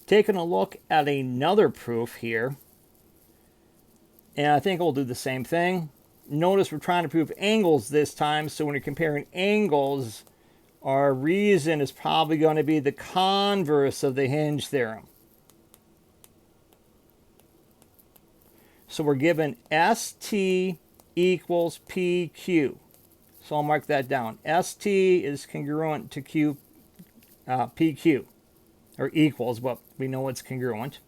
Taking a look at another proof here, and I think we'll do the same thing. Notice we're trying to prove angles this time, so when you're comparing angles, our reason is probably going to be the converse of the hinge theorem. So we're given ST equals PQ. So I'll mark that down. ST is congruent to PQ, or equals, but we know it's congruent.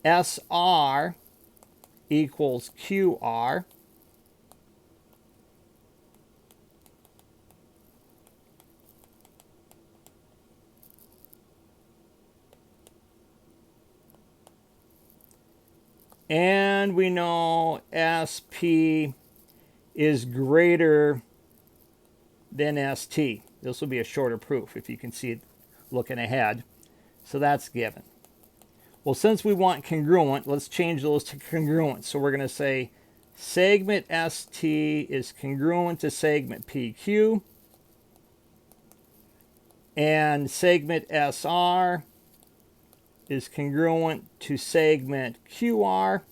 SR equals QR. And we know SP is greater than ST. This will be a shorter proof if you can see it looking ahead. So that's given. Well, since we want congruent, let's change those to congruent. So we're going to say segment ST is congruent to segment PQ, and segment SR is congruent to segment QR.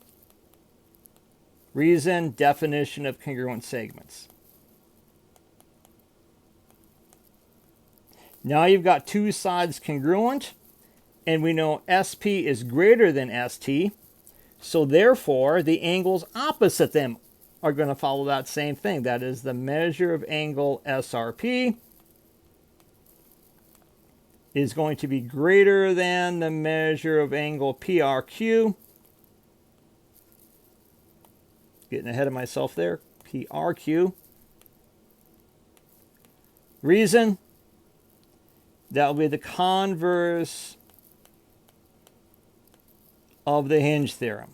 Reason, definition of congruent segments. Now you've got two sides congruent, and we know SP is greater than ST, so therefore the angles opposite them are going to follow that same thing. That is, the measure of angle SRP is going to be greater than the measure of angle PRQ. Getting ahead of myself there. PRQ. Reason, that will be the converse of the hinge theorem.